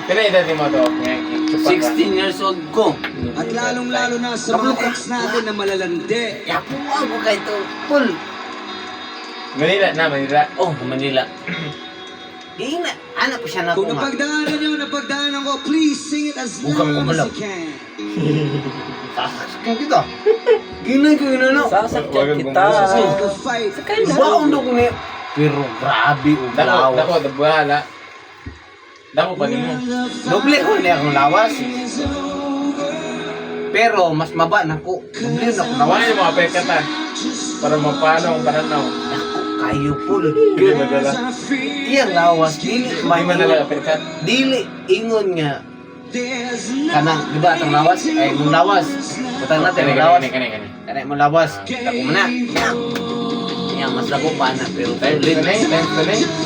Kaya edad mo to? 16 years old ko. At lalong-lalo na sa mga ex natin na malalandi. Yapuan ko kay to. Paul. Manila na, Manila. Oh, Manila. Ina, anak ko siya na Kung ko nga. napagdaanan ko, please sing it as Bukang loud as kumalap. you can. Sasakyan kita. Ginay ko yun ano. Sasakyan kita. The fight. Baon daw ko niya. Pero grabe o lawas. Dako, bahala. Dako pa din mo. Doble ko niya akong lawas. Pero mas maba na ko. Doble na akong lawas. Nawain mo, apel ka ta. Para mapano ang pananaw. Ako kayo po. Hindi madala. Iyang lawas. Dili. May madala, apel ka. Dili. Ingon nga. Kanang, di ba itong lawas? Ay, mong lawas. Butang natin, mong lawas. Kani. Kanang mong lawas. Tako mo na. Yan, mas lago pa na. Pero solid.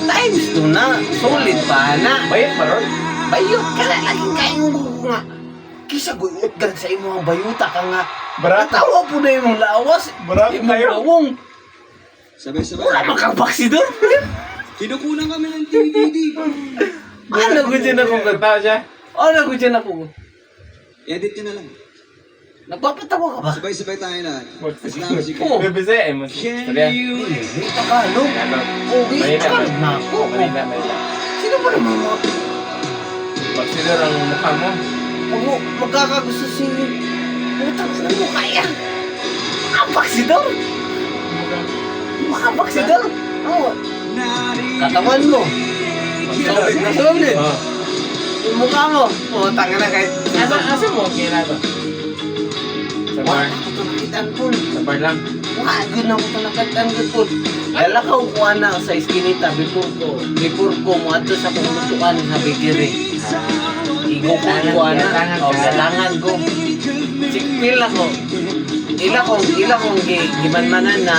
Times 2 na. Solid pa na. Bayit pa ron? Bayot ka na. Laging kayo nga. Kisa guyot gan sa imong bayuta ka nga. Barata. Tawa po na imong lawas. Barata Imong kayo. lawong. Sabay-sabay. Wala makang baksidor. Kinukunan kami ng DVD. Ano ko dyan ako? Tao siya? Ano ko dyan ako? Edit nyo na lang. Nagpapatawa ka ba? Sabay-sabay tayo lahat. As loud as you can. Oh. Bebese, eh. Mas istorya. Hindi Tagalog. Okay, Manila. Tagalog na ako. Manila. Sino ba naman mo? Pagsidor ang mukha mo. Ako, magkakagusto si... Putang na mo kaya. Makabaksidor. Makabaksidor. Oo. Katawan mo. Solid na solid. Oh. Yung mukha mo. Putang na kahit... Asa mo? Kaya to? Sa bar? Wala ko ito nakitaan po. Sa bar lang? Wala na ko ito nakitaan po. Dala ka kuha na sa iskinita before ko mo ato sa pumutukan sa bigiri. Igo ko kuha na. O, galangan ko. Sikpil ako. Ila kong gimanmanan na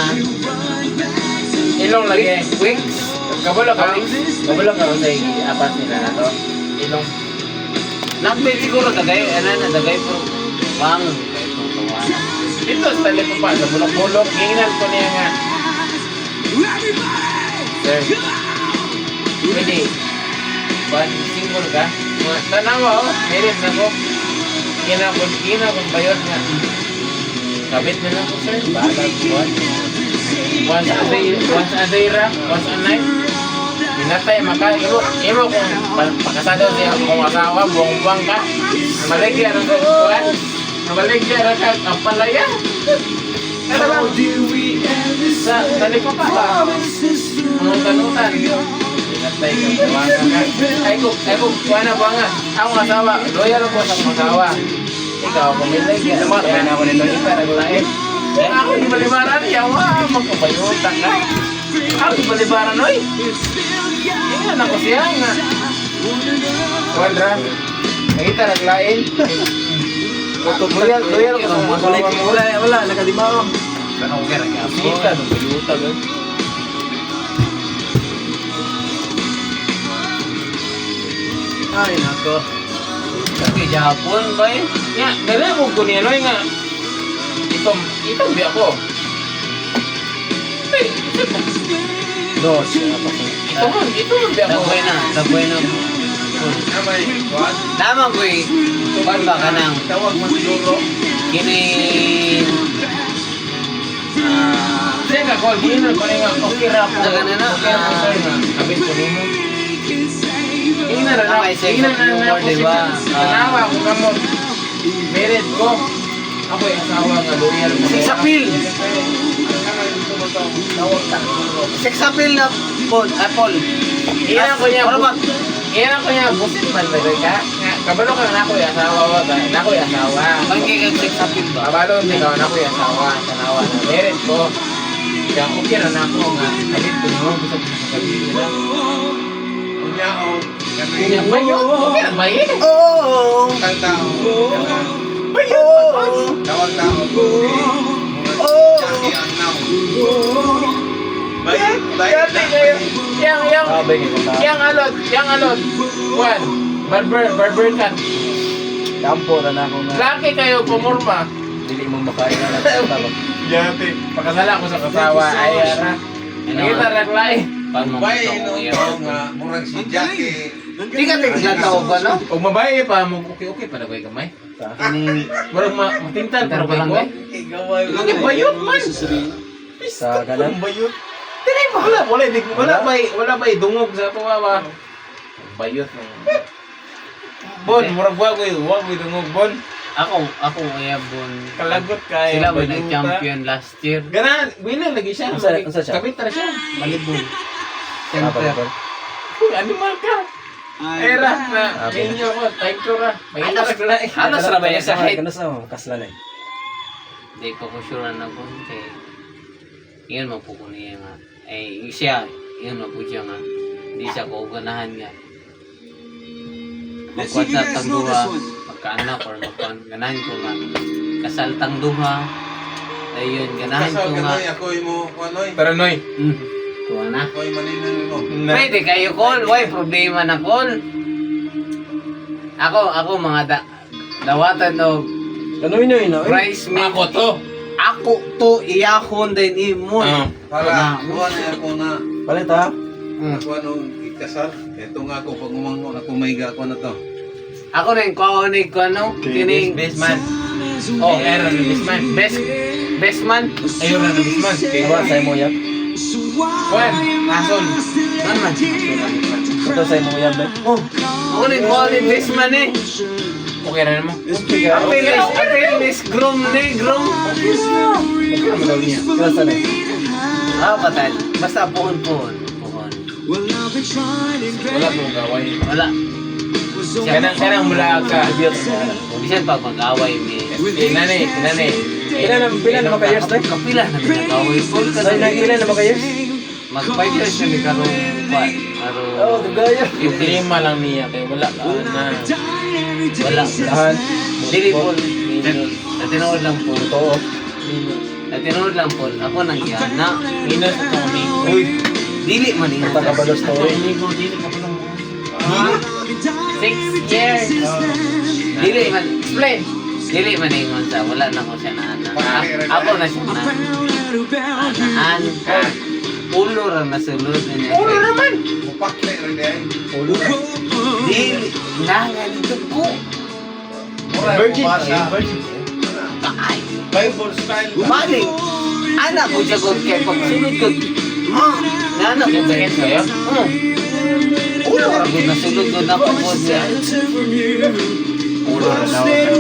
Ilong lagi. weeks. Kabalo ka sa apat nila na to. Ilong. Nakpil siguro dagay, dagay po. Bang. Dito sa telepo pa, sa bulok-bulok, ginginan ko niya nga. Sir. Pwede. Ban, single ka? Tanawa, merit na ko. Gina ko bayot nga. Kabit na lang ko, sir. Bahala buwan. Once a day ra, once a night. Minatay, imo kung pakasado siya kung asawa, buwang-buwang ka. Namaligya rin ka, buwan. Namaligya rin ka, ang palaya. Ano ba? Sa talipa pa ba? Nutan-nutan. Minatay ka, buwang ka. Ay ko, buwan na buwang nga. Akong asawa, loyal ko sa akong asawa. Ikaw, kumiligya. Kaya na ako nito, ikaw naglain. Ako yung balibaran, yawa, magkabayutan ka. Ako yung balibaran, oy. Yan ako siya nga. Wala. Nakita naglain. Loyal ko sa mga Wala, nakalimaw. Kanong kira nga. Kita, nagbayutan ka. Ay, nako. Sabi Japon ba eh? Nga, nalabog ko niya, oy nga. Itong di ako. Hey, Dos. ito man di ako. Dagway na. Tama ko eh. Kuan ba ka nang Tawag mo siguro. kini... Sige nga, call. Ginan ko nga. Okay ra po. Dagan na na. Okay ra po, sir, nga. Kabit ko nimo. Ginan na May second Ginan na humor, ako diba? Tanawa ko kamo. Merit ko. Ako yung asawa nga loyal ko. Sex appeal. Sex appeal na Paul. Paul. Iyan ko niya. Ano ba? Iyan ko niya. Busit man ba ka? Kabalo ka na ako yung asawa ba? Na ako yung asawa. Ang kaya sex appeal ba? Kabalo hindi ka na ako yung asawa. Tanawa na. Merit ko. Kaya okay na ako nga. Kabit ko mo. Gusto ko sa kabit nila. Kanya ba yun? Okay na ba yun? Oo. Tawag tao ko. Oo. Dati kayo. Yang alot. Juan. Barber cut. Kampo na ako nga. Laki kayo pumurma. Dili mo makain na lang. Yati. Pakasala ko sa kasawa. Ay, ara. Nakita naglay. Paano mo Bay, ito? no, nga, murag si Jackie. Di ka tiglataw ko, no? Pag mabae pa mo okay pa dagway gamay. Kining Murag matintan pero kay ko. Igaway. Lagi bayot man. Sa kanan. Bayot. Dili wala ba dungog sa tuwa ba. Bayot ng Bon, murag wa ko dungog bon. ako ayabon. Kalagot kay. Sila ba nag-champion last year? Gana, winner lagi siya. Unsa siya? Kabit ra siya. Malibol. Apa Center. ba? Animal ka. Era na inyo ko, time ko ra. May Halos- na. halos ra ba yan sa height? Ano sa kaslan eh. Di ko sure na po kay yun mo po ko niya nga. Eh, siya, yun mo po siya nga. Hindi siya ko ganahan nga. Magkwat sa tang duha, pagkaanak or ganahan ko nga. Kasal tang duha. Ayun, ganahan ko nga. Ako mo kuanoy. Paranoy. Kuha na. Ako maninan mo. Pwede kayo call, why problema na call? Ako mga dawatan o Kanoy na. price me. Ako to. Ako to iyahon din imo. Para kuha na ako na Palit ha. ako nung ikasal. Ito nga ako pag umangon ako maiga ako na to. Ako rin kaunig ko ano, kining Best man. Oh, era na best man. best man. Ayun na best man. Awa sa imo yab. Juan, nason. Man man. Ito sa imo yab. Oh, ako rin kaunig best man eh. Okay na mo. Apelis groom ni groom. Okay na mo daw niya. Kasan eh. Patay. Basta puhon. Wala po gaway. Wala. Kanang mula ka. Bisan pag mag-away mi. Nani. Pila na makayers na? Kapila na nag-away. Full ka Say na pila na makayers? Mag-5 years na ni karong kwan. Oh, dugaya. Yung klima lang niya kaya wala ka na. Wala. Lahat. Dili po. Natinood lang po. Totoo. Natinood lang po. Ako nang yana. Minus ito kami. Uy. Dili man ina. Tagabalos to. Dili ka pa lang. 6 years. Dili man. Explain. Dili man ingon sa wala na ko siya na anak. Ako na siya na. Anaan ko. Ulo ra nasulod niya. Ulo naman. Mupakle rin din. Ulo. Dili. Nangan dito ko. Virgin. Virgin. Kaay. Bible style. Maling. Anak ko siya kung kaya pagsunod ko. Nanak ko ba Second kayo? Ulo ra ko nasulod ko na po siya. Ulo na daw.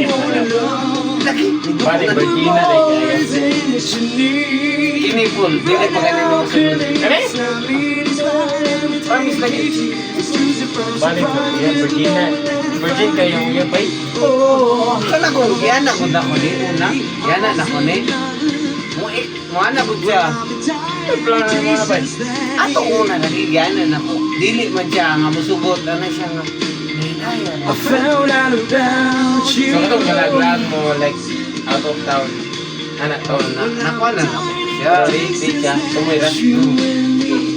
Laki. Balik Virginia na kaya. Kinipol. Dili pa ganun mo sunod. Kani? Promise lagi. Balik Virginia. Virgin kayo yung bay. Kana ko yana ko na ko ni una. Yana na ko ni. Mo ana ko siya. Plano na mga bay. Ato una lagi yana na ko. Dili man siya nga musugot ana siya nga. So ito galaglag mo like out of town. Anak town na. Nakuha na ako siya. Di siya. Tumuy ra.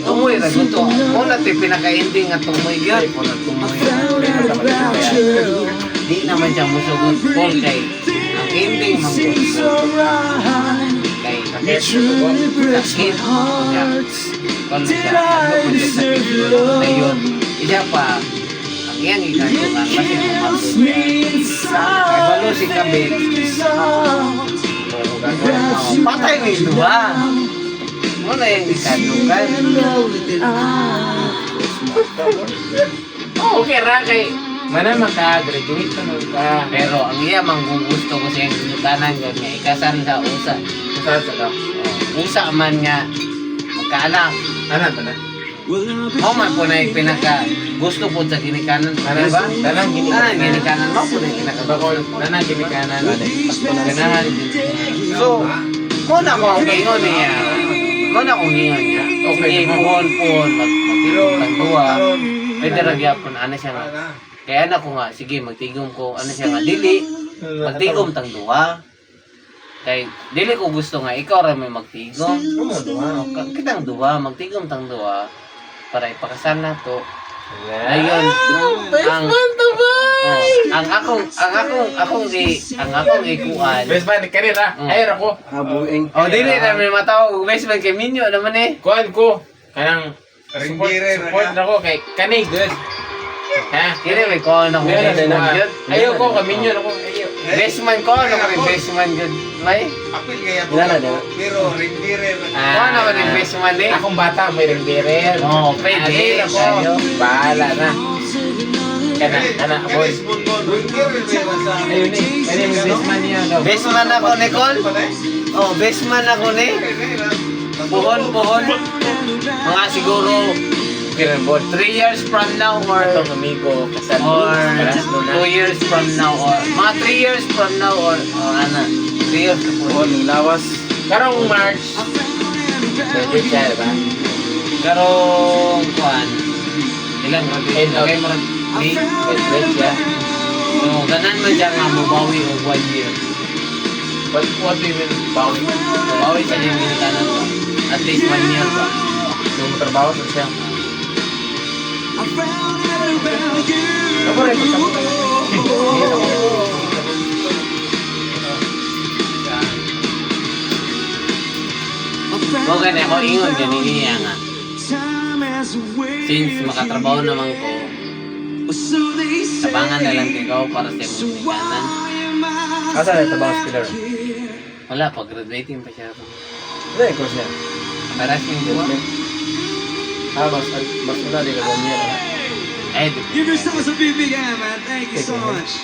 Tumoy ra gusto. Mo na ti pinaka-ending nga tumoy gyud. Mo na tumoy. Di naman siya musugot Paul kay ang ending man ko. Kay sakit. Kung siya, ano po siya sakit. Ayun. Isa pa, ang iyang ikantukan kasi kumabot siya. Kay balo si Kabit. Patay mo yung duha. Mo na yung ikantukan. Okay ra kay mana maka-graduate na ka. Pero ang iya manggugusto ko siyang inukanan ko niya. Ikasal sa usa. Sa ka. Usa man nga magkaanak. Anak ba na? Mo man po na yung pinaka gusto po sa ginikanan. Anak ba? Tanang Tanang ginikanan mo po na yung pinaka Bakol, nanang gimikanan. ganahan. So, muna ko ang gingon niya. Muna ko gingon niya. Okay, Sige, naman. puhon, magtigong ng duwa. Pwede ragyapon, ano siya nga. Kaya anak ko nga, sige, magtigong ko, ano siya nga, dili. Magtigom tang duwa. Kay, dili ko gusto nga, ikaw rin may magtigom. Kitang duwa, magtigom tang duwa. Para ipakasal na to. Ayun. Ang akong ikuan. Best man, kanina. Ayun ako. Habuing. O dili na may matawag best man kay Minyo naman eh. Kuhan ko. Kanang Ringgire, support na ko kay kanay good. Ha? Kini may ko na ko Meron best na man yun. Ayaw ko, kaminyo ako. Ayaw. Best man ko na ko best man yun. May? Apil kaya po Wala na, ako. Pero rin-dire. Ko na ko yung best man eh. Akong bata, may rin-birin. Oo, pwede. Ako. Ayaw. Bahala na. Kana, anak ko. Ayun eh. Ano yung best man niya daw? Best man ako, Nicole. Oh, best man ako ni. Puhon. Mga siguro 3 years from now or Itong amigo, kasal. or Kalaslo na. 2 years from now or mga 3 years from now or ano 3 years to 4 years. lawas. Karong March. Pwede siya, diba? Karong kuan ilang End of- kay mo di Pwede siya. so ganan man siya nga mobawi og 1 year. What do you mean, bawi? Mobawi sa yung ginikanan ko. At least 1 year ba. Nung trabaho sa siya. Ako rin, Mo gani ako ingon gani niya nga. Since makatrabaho naman ko, tabangan na lang ikaw para sa imong ginikanan. Asa na tabang spiller? Wala pa graduating pa siya. Ano yung course niya? Paras ning duwa. Mas una di ka ganyan. Ay, Give yourselves a big, big hand, man. Thank you so much.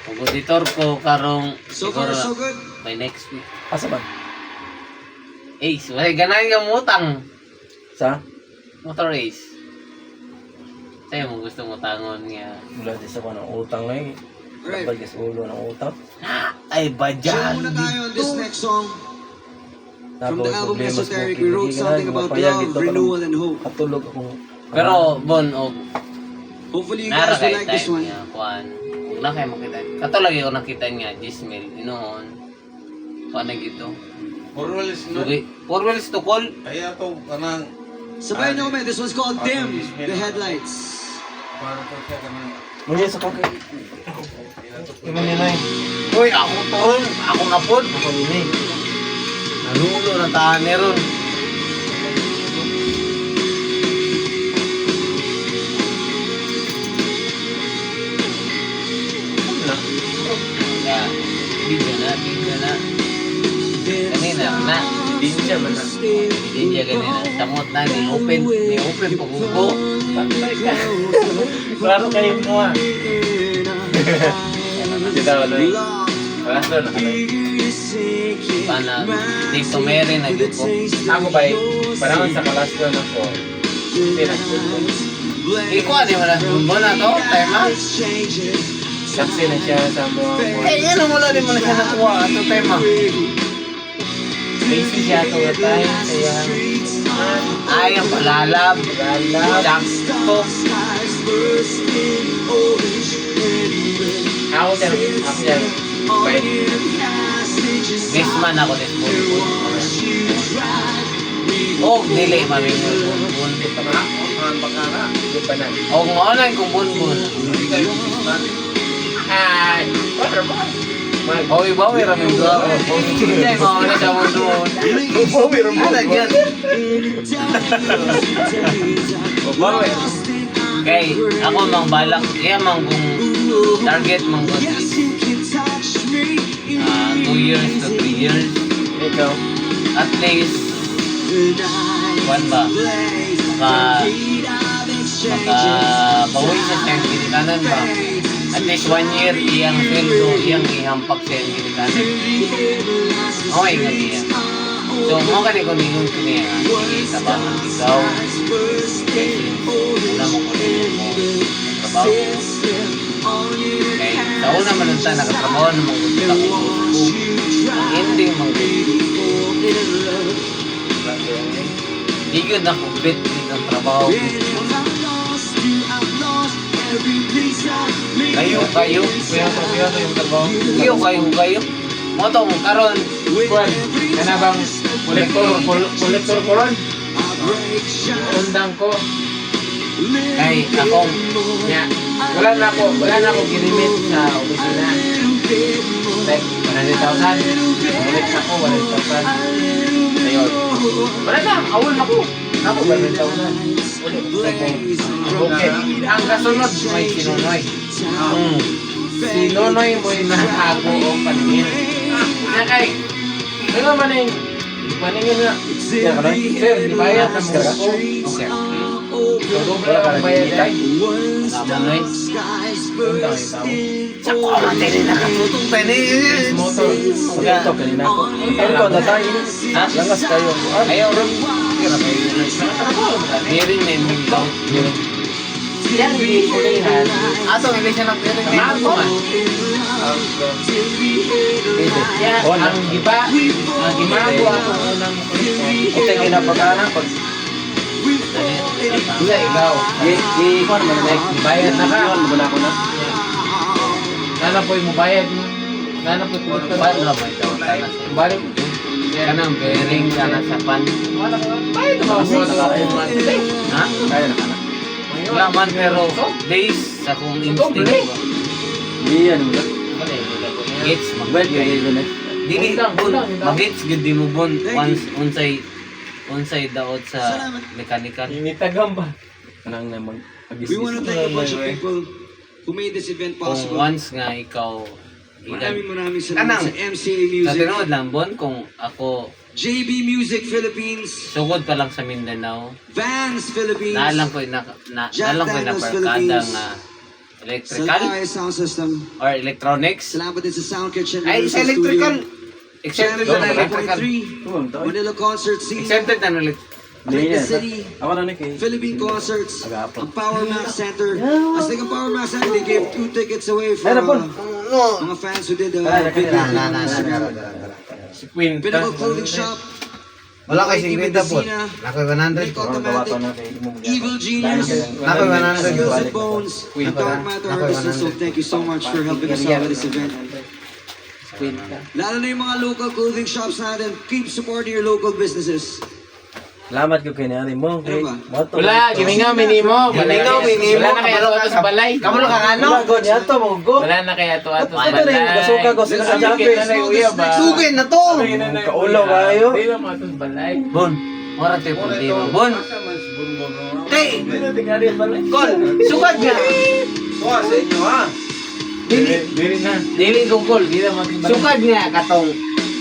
kung auditor ko karong So siguro far, so good. by next week. Asa ba? Ace, wala ganahan ka mutang. Sa? Motor ace. Sa'yo mo gusto mo tangon nga. Wala di sa ng utang na eh. Right. Kapag is ulo ng utang. Ay, Chill badyan. muna tayo on this next song. From the album problema sa Esoteric, smoking. we wrote Hindi something ka na, about mapayag love, dito, renewal, and hope. Katulog akong... Pero, Bon, og Hopefully you nara guys will kay like this time one. nga, kuan. Huwag na kayo makita. Kato lagi ko nakita niya, Gismel, inoon. Kuan na gito. Orwellis na. Sugi. 4 wheels to call. Kaya to, kanang... Sabay no man, this one's called Dim, the Headlights. Para to siya kanang... Muna sa kong... Iman niya na eh. Uy, ako to. Ako nga pod. Ako nini. Nanulo na tahan ni ron. Yeah. Video na. Kanina na. Din siya ba na? Hindi siya kanina. Samot na ni open pagugo. Klaro kayo mo ah. Kita waloy. Kalaslo na kaloy. Pana dito meron na ko. Ako ba parang sa kalaslo na ko. Iko ani mo na. Mo na to, tema. Saksi na siya sa mga... Eh, ano mo lang din mo na siya nakuha. Ito tema. Basic siya ito nga tayo. Kaya... Ay, ang palalab. Lalab. Sakto. Ako siya. Bye. Best man ako din po. Oh, dili mami mo. Hindi pa na. Ang bakara. Hindi pa na. Oh, online kung bunbun. Hindi kayo Christmas. Ay! Water ba? Bawi rami mo. Hindi, mga na sa mundo. Bawi rin mo. Ano yan? Bawi. Kay, ako mang balak. Kaya mang kung target mang kung 2 years to 3 years. Ikaw. At least, kuwan ba? Bawi sa siyang kinikanan ba? At least 1 year, iyang sweldo, iyang ihampak sa iyang kinikanan. Okay nga niya. So, mo ka ko ningon ko niya. Sige, sabangan ikaw. Kasi, una mo ko ningon mo. Trabaho. Okay, sa una man lang tayo nakatrabaho na mong gusto ako. Ang ending mong gusto. Di yun na kubit din ang trabaho. Kayo. Kaya yung trabaho. Kayo. Mo to, karon. Kwan. Kana bang kolektor ko ron? Undang ko. Kay, akong, Nya. Wala na ako ginimit sa opisina. Like, 100,000. Ulit ako, 100,000. Ayun. Wala na, awol na ko. Ako ba rin taon na? Bukid. Ang kasunod, may sinunoy. Si Nonoy mo'y nakago o paningin. Kaya kay, ano man yung paningin na, sir, di bayad ng mga ko. Sir. So, doble ang bayad ay. Naman, Noy. Doon daw yung tao. Sa kuwate rin nakatutong penis. Motor. Ito, kanina ko. Ano ko, natayin? Ha? Langas kayo. Ayaw rin. Biring na yung ito. Yan, hindi ko lihan. Ato, hindi siya ng biring na Ako man. Kaya, ang giba, ang gimago ako unang Ito yung kinapagana. Pag Iya, ikaw. i-ikon mo na. Bayad na ka. Iwan mo na ako na. Nana po'y mo bayad mo. Nana po'y mo Paano na ba ito? balik. Kanang bearing kana sa pan. Bayad mo ako sa Ha? Kaya na ka na. Wala man pero days sa kung instinct ba. Hindi yan. Gets Well, kaya yun eh. Dili lang bun. Magets gud di mo bun once unsay daot sa mechanical. Initagam ba? Kanang na We want to thank a bunch of people who made this event Kung possible. once nga ikaw Maraming salamat sa MCA sa Music, tinuod lang bon kung ako JB Music Philippines, sugod pa lang sa Mindanao. Vans Philippines, Naalang ko na parkada nga electrical Salaya Sound System. or electronics. Salamat din sa Sound Kitchen. Ay, sa electrical. Exempted na electrical. 3, Manila Concert Scene, Exempted na electrical. Lake City, Ako na ni kay. Philippine Concerts, Agapon. ang Power Max Center. As they Power Max Center, they gave 2 tickets away for Ay, napon. mga fans who did the Ay, video. Si Quinta. Pinnacle Clothing Shop, Wala kay Mighty 50 po. Mendocina, Nakoy 100 Lake po. Automatic, na kay mo mo. Evil Genius, Nakoy 100 Skills po. and Bones, and Dark Matter Nakoy Artists. So 100. thank you so much for helping us out with this event. Lalo na yung mga local clothing shops natin, keep supporting your local businesses. Salamat ko kay nani mo. Ano ba? Wala, gimingaw minimo. Gimingaw, minimo. Wala na kaya ato sa balay. Kamu lang kang ano? Ano? Go niya to mo go. Wala na kaya ato sa Ito na yung kasuka ko sila sa Japanese. Sugin na to. Kaulaw kayo. Hindi na mga ato sa balay. Bon, ora tayo problema. Bon. Kay, Kol, sugad nga. Sa inyo ha. Dili na. Dili ko Kol. Hindi na mga Sugad nga katong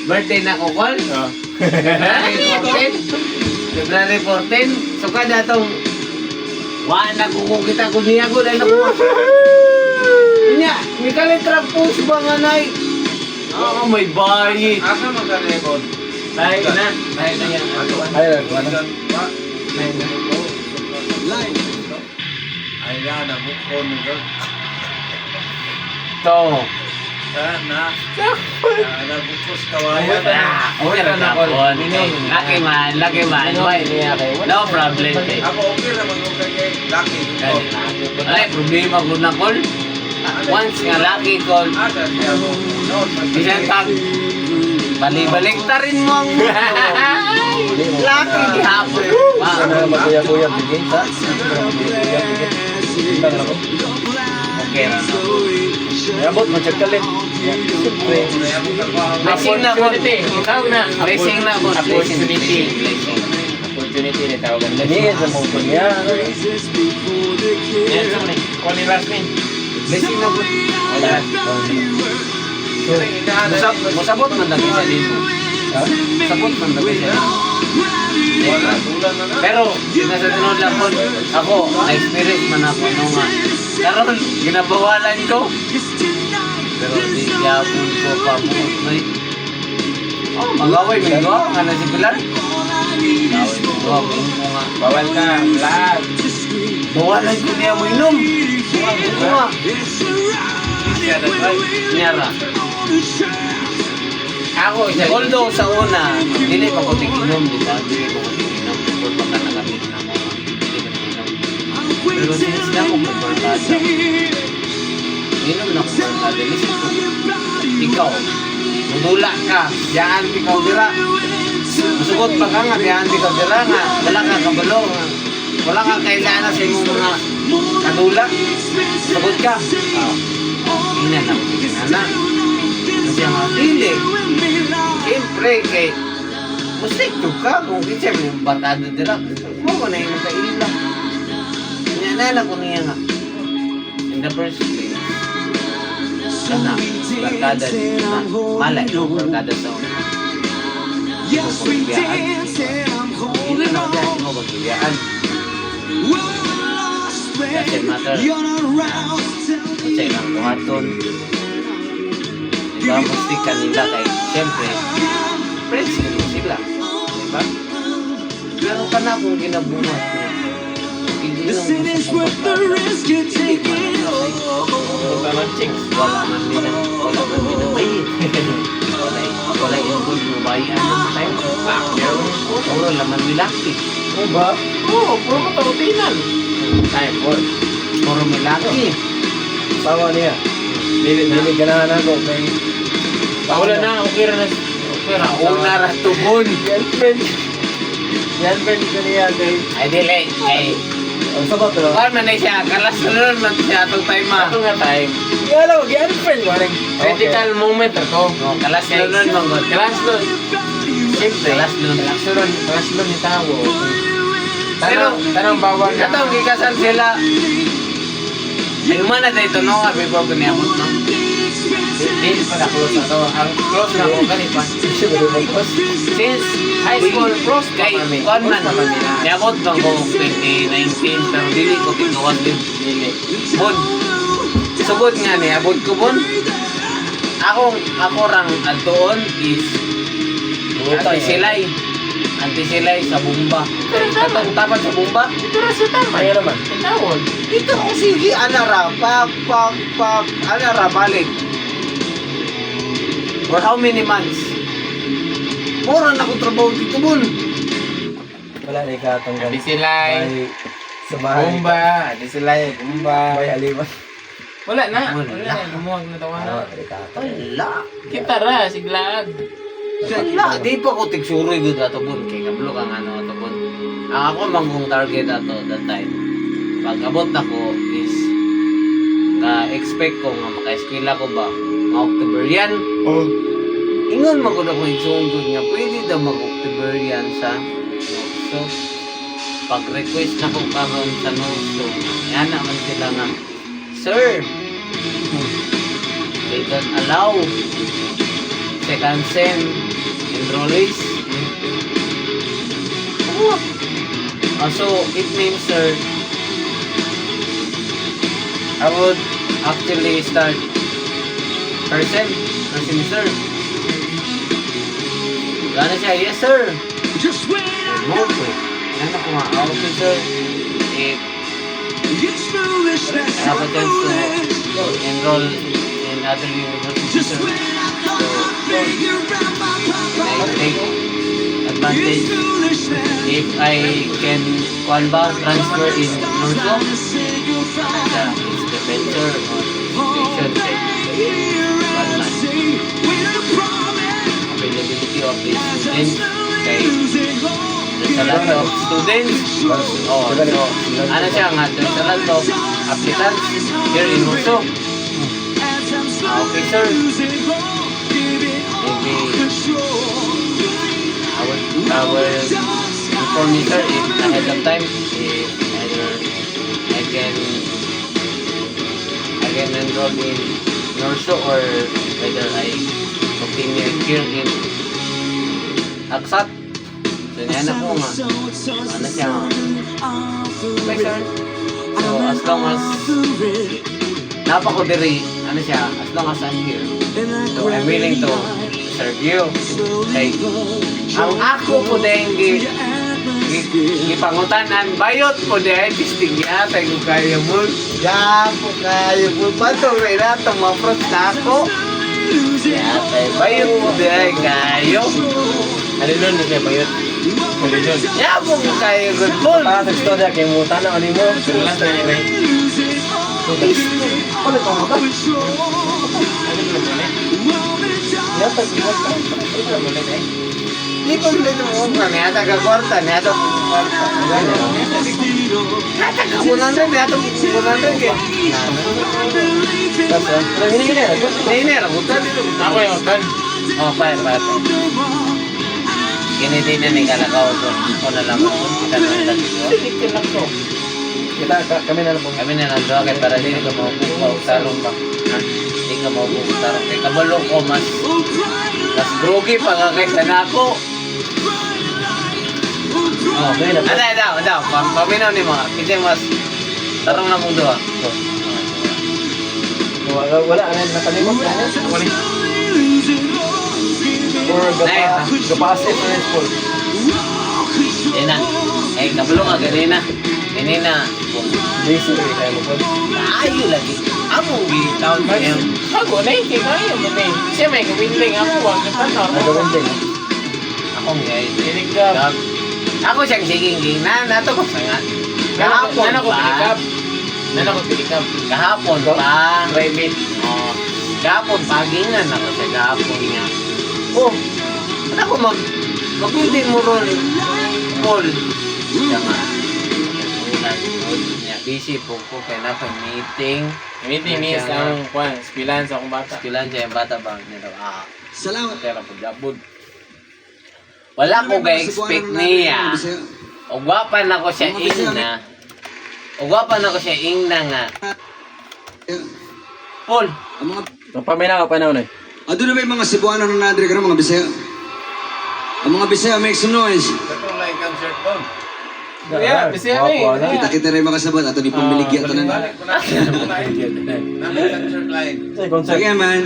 birthday na ko Kol. February 14, sugad na tong wa na kukukita ko niya ko dahil ako. Nya, may kalitrang push ba nga nay? Oo, may bayi. Asa man ka record? Tayo na. Tayo na yan. Ay, ano? Tayo na. Live. Ay na, nabukon mo girl. To. Na. Nabukos kawayan. Okay ra na ko. Laki man. No problem. Ako okay naman kung kay Lucky. Ay, problema ko na Kol. Once nga laki Kol. Asa siya mo? No, Bisan tag balik ta rin mo ang laki gihapon. Ano na magkuya-kuya bigay sa? Bigay ako. Okay ra na. Abot mo check kalit. Siyempre. Blessing na po. Ikaw na. Blessing na po. Opportunity. Opportunity na tawagan. Hindi sa mo ko niya. Yan sa mga. Kung ni last name. Blessing na po. Wala. Musabot man lagi sa dito. Sabot man lagi sa dito. Wala, tulan na na. Pero, nasa tunod lang po, ako, na-experience man ako nung nga. Karon, ginabawalan ko. Pero di yapon ko pa buot na oh, magaway may gawa, nga na si Pilar. Magaway may gawa, may mo nga. Bawal ka. Vlog. Bawalan ko niya mo inom. Ito nga. Nyara. Ako, isa. Although sa una, dili pa ko inom, di ba? Dili ko inom. Before pa ka nagamit na mo. Dili ko inom. Pero since na akong magbarkada, inom na akong barkada. Listen ko, ikaw, mudula ka, diyan ikaw dira. Masugot pa ka nga, diyan ikaw dira nga. Wala ka kabalo nga. Wala ka kailangan sa imong mga kadula. Sagot ka. Ina na, ina na. Kasi nga, dili. Siyempre, kay Gusto ka kung kinsa may batado dira. Mo na yung kailang. Naalala ko niya nga. In the first place, sana, barkada na, malay, barkada sa una. Hindi mo magbiyaan. Hindi na dyan, hindi mo magbiyaan. Doesn't matter. Kung sa ilang buhaton. Diba, musti kanila kay, siyempre, friends mo sila. Diba? Pero ka na kung ginabuhat mo. This is worth the risk you take. Punta ng chicks. Wala man din bayit. Wala yung good mo bayan ng time. Puro laman milaki. Ano ba? Oo, puro matawtinan. Time for. Puro milaki. Sama niya. Dili ganahan ako kay Wala na, okay na. Okay na. Una ra tubon. girlfriend. Girlfriend ko niya kay Ay dili. Ay. ang sabat ro. Kuan man na siya. Kalas na man siya atong time ma. Ito nga time. Yalo, girlfriend mo ring. Critical moment ako. Oh, kalas na nun manggod. Kelas nun. Siyempre. Kelas nun. Kelas nun ni Tawo. Pero, Tanang bawal na. katong gikasan sila. Ay mana dito no nga before ko niabot no. Hindi pa na close na to. Ang close na ako ganit pa. Siya ba rin boss? Since High school, close pa kay kami. kuan man. Close pa kami na. Niabot bang ko 2019 pero dili ko tinuwas din. Dili. Bon. Subod nga ni abot ko bon. Ako rang adtoon is anti-silay sa bomba. Katong tapat sa bomba. Ito na siya tama. Kaya naman. Tawag. Ito sige anara pag anara balik. For how many months? Mura na ko trabaho dito bon. Wala na ikatong Adi silay. sa bahay. Bumba. Adi silay. Bumba. May aliwan. Wala na. Wala. Wala na. Lumuwag na tawanan. Ikatong. Wala. Kita ra. Siglaag. Wala. Di pa ko tiksuroy gud ato bon kay kablo kang ano ato bon. Ang ako manggong target ato that time. Pag abot na ko is expect ko nga maka-eskwela ko ba mga October yan. Oh. Ingon magod ako igsugod nga pwede daw mag-October yan sa Noso. Pag-request na ko karon sa Noso, yan naman sila nga, Sir, they don't allow second sem enrollees. So, it means, sir, I would actually start first semester. Gana siya, yes sir. Just wait. No po. Yan ako nga, okay sir. If It's foolishness. I have a chance to enroll in other universities, Just sir, wait. Figure out my I take It's advantage foolishness. if I can transfer in Norso. Say goodbye. It's the better situation check. Availability of the students kay there's a lot of students. Oh, so ano siya nga, there's a lot of applicants here in Norso. Okay sir, maybe I will inform you sir if ahead of time if either I can enroll in Norso or whether I continue here in Aksat. So yan ako nga. Ano siya nga. Okay sir. So as long as napako diri, ano siya, as long as I'm here. So I'm willing to serve you. Kay ang ako po dahil gipangutanan bayot po dahil distingya tayo ko kaya mo. Gapo kaya mo. Bato rin na itong ma-approach na ako. Yatay bayot po dahil kayo. Alilon ni kay Bayot. Alilon. Yapo ko kayo good po. Para sa istorya kay mo tanang ani mo. Sulas na ni Bay. Ano ka mo ka? Alilon mo ni. Yata ko. Alilon mo ni. Di po dito mo ka niya taga kwarta niya to kwarta. Nata ka muna rin niya to muna rin kay. Tapos, ano hinigil na? Nene ra buta dito. Ako yung kan. Oh, pa. Kiniti na ni Kalakaw ko. Ako na lang ako. Kita na lang ko. Dito lang to. Kami na lang po. Kami na lang doon kay para hindi ka maubukaw tarong ba? Hindi ka maubukaw tarong. Kay kabalo ko mas groggy pa nga kaysa na ako. Ah, okay na po. Ada. Paminaw ni mga. Kasi mas tarong na mong doon. Wala na nakalimot na. Wala. Or gapa-assist na yung school. Yan na. Eh, kabalo nga ganina. Ganina. Busy rin tayo mo po. Ayo lagi. Amo gitaw niya. Ako na yung kinayo mo na eh. Siya may gawinling ako. Huwag na tanong. Nagawin din. Ako ngayon. Tinikap. Ako siyang siging nato ko sa nga. Kahapon Nana ko pa. tinikap. Nana ko tinikap. Kahapon pa. Private. Oh. Kahapon pagingan ako sa kahapon niya. Oh. Ano ko magpindi mo ron. Paul. Siya nga. Niya busy po ko kaya na meeting. Meeting ni isang kwan. Spilan sa akong bata. Kilan siya yung bata ba niya daw. Salamat. Pero pagjabod. Wala ko ga-expect niya. Ugwapan ako siya ingna. Ugwapan ako siya ingna nga. Paul. Ang mga Pamina ka pa na unay. doon na may mga Cebuano na nadre ka ng mga Bisaya. Ang mga Bisaya make some noise. Katong like ang shirt doon. Yeah, bisaya na eh. Kita-kita rin makasabot ato ni pamiligya ito na. Balik ko na. Namin ang shirt line. Say, concert. Again man,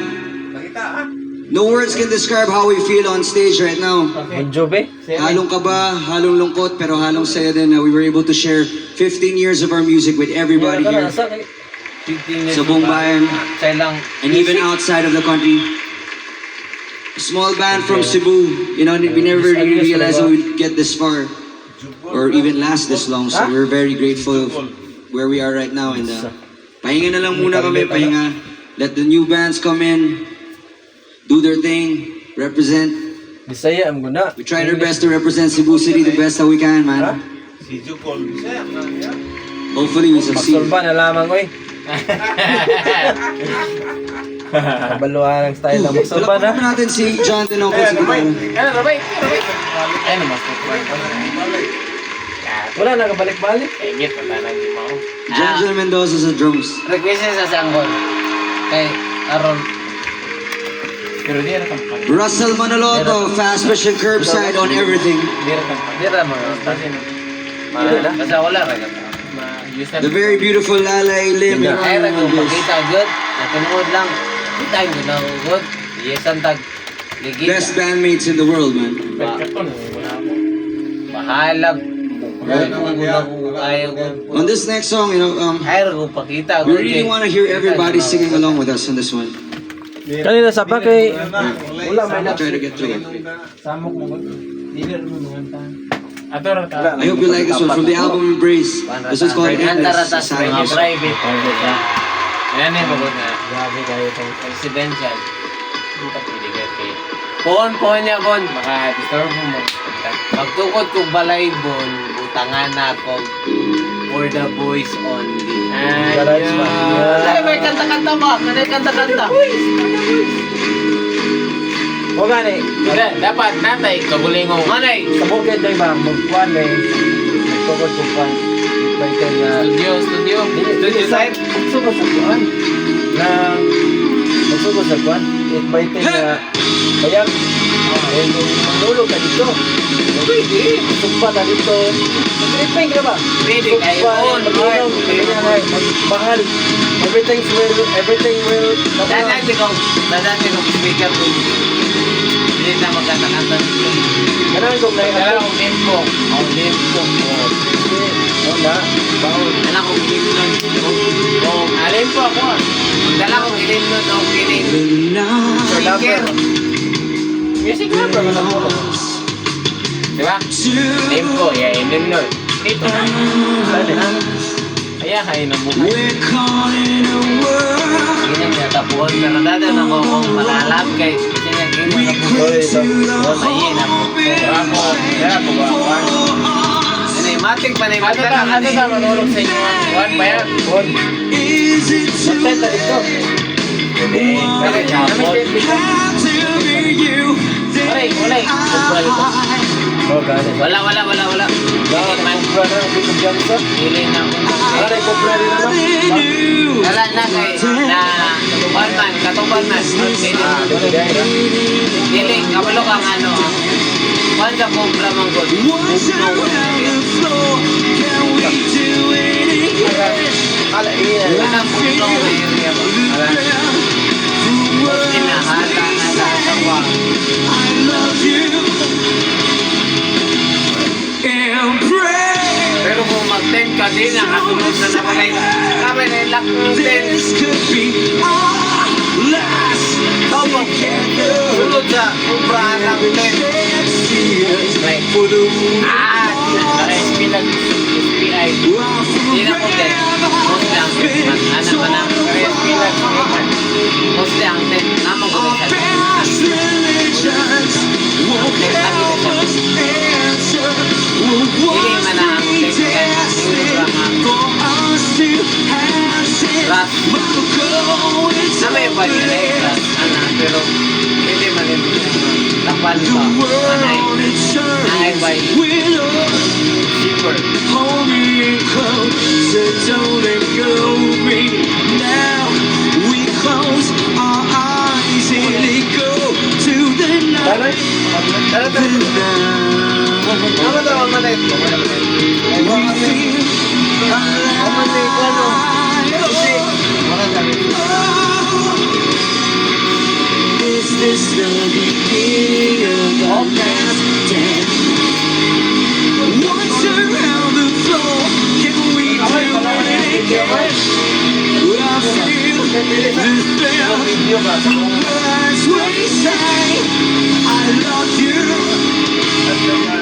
Nakita ah. no words can describe how we feel on stage right now. Bon Jovi. Halong kaba, halong lungkot, pero halong saya din na we were able to share 15 years of our music with everybody here. Sa buong bayan, Siya lang. and even outside of the country. A small band from Cebu, you know, we never really realized that we'd get this far or even last this long. So we're very grateful where we are right now. And pahinga na lang muna kami, pahinga. Let the new bands come in, do their thing, represent. Bisaya ang guna. We tried our best to represent Cebu City the best that we can, man. Si Jukol. Siya, Hopefully we succeed. Magsulba na lamang ko eh. Kabaluan ang style ng magsulba na. Palakpakan natin si John Tinoco sa gitara. Ano, Rabay? Ano, mas Wala na kabalik-balik. Eh, git, patanan di mo. John Mendoza sa drums. Request niya sa sanggol. Kay Aaron. Pero di na kang pag. Russell Manoloto, fast fashion curbside on everything. Di na kang pag. Dira mo. Basta wala ra ka. Ma-use The very beautiful Lalay Lim. Ay ra ko pakita good. Natunood lang. Kita yung na good. Yesan tag ligid. Best bandmates in the world, man. Pagkaton, wala ako. Bahalag. Ayaw ko. On this next song, you know, Ay ra ko pakita we good. really want to hear everybody singing along with us on this one. Kanina sa kay wala may I'll try to get through it. Samok mo. Leader mo mga Ato ra ta. I hope you like this one from the album Embrace. This one's called Endless Antaratas mga Silence. private. Yan eh pagod na. Grabe kayo tong Residential. Hindi ka pwede kay. Pohon niya kon. Baka disturb mo. Pagtukod kong balaybon, butangan na ako for the boys only. garage ba? Ay, may kanta-kanta ba? Kanay kanta-kanta. O gani, Dapat natay kagulingong. Manay. sa bukid day ba magkuan may magtukod ko kuan. May kanya Studio. Studio site. Magsugod sa kuan. Nang magsugod sa kuan. Invite nga bayag. Eh, manulog ka dito. Pwede. Sumpa na dito. Tripping ka ba? Pwede kayo. Mahal. Everything will. Dadati kong speaker ko. Hindi na magkanta-kanta dito. Kailangan kong Dala naihatod. akong limpo. Ang limpo. Wala. Bawal. Dala kong kilinod. Alin po ako. Dala kong kilinod o kiling. Sir Lover. Music lover mo na ako. Diba? Limpo. Yeah, limpo. Dito na. Kaya kayo na buhay. Hindi niya tapuan. Pero dati na ko kong malalag guys. Kasi niya gini na po. Sorry, ito. Ayun na po. Diba po? Diba po ba? Matik pa na yung Ano ta manulog sa inyo? One ba yan? Bon. Magtenta dito. Bakit? Namin din dito. Pare, Kulay. Kubra dito. Oh, gani. Wala. Dili man. Kubra na, dito dyan sa. Dili na ko. Ano, kubra rin na. Wala na kay na katuban man. Dito dyan. Dili, kabalo kang ano. Kuan sa kubra man ko. Ala, iya. Wala po itong area ba? Tapos hinahala na asawa. Pero kung mag-10 ka din, nakasunod na naman kami na ilak ng 10. Tapos, sunod sa kubrahan ng 10. Right. SPI. Hindi na po din. Mostly ang 10 man. Ano man ang SPI lang. Mostly ang 10. Naman ko rin sa 10. Hindi man ang 10. Ras. Na may pag-ilay ras. Pero hindi man yung tapan ba. Anay ba cheaper. Don't let go now. We close our eyes and let go to the night. Ano daw ang manay? We feel Is this the beginning of our last dance? Once around the floor, can we do it again? I feel this bell.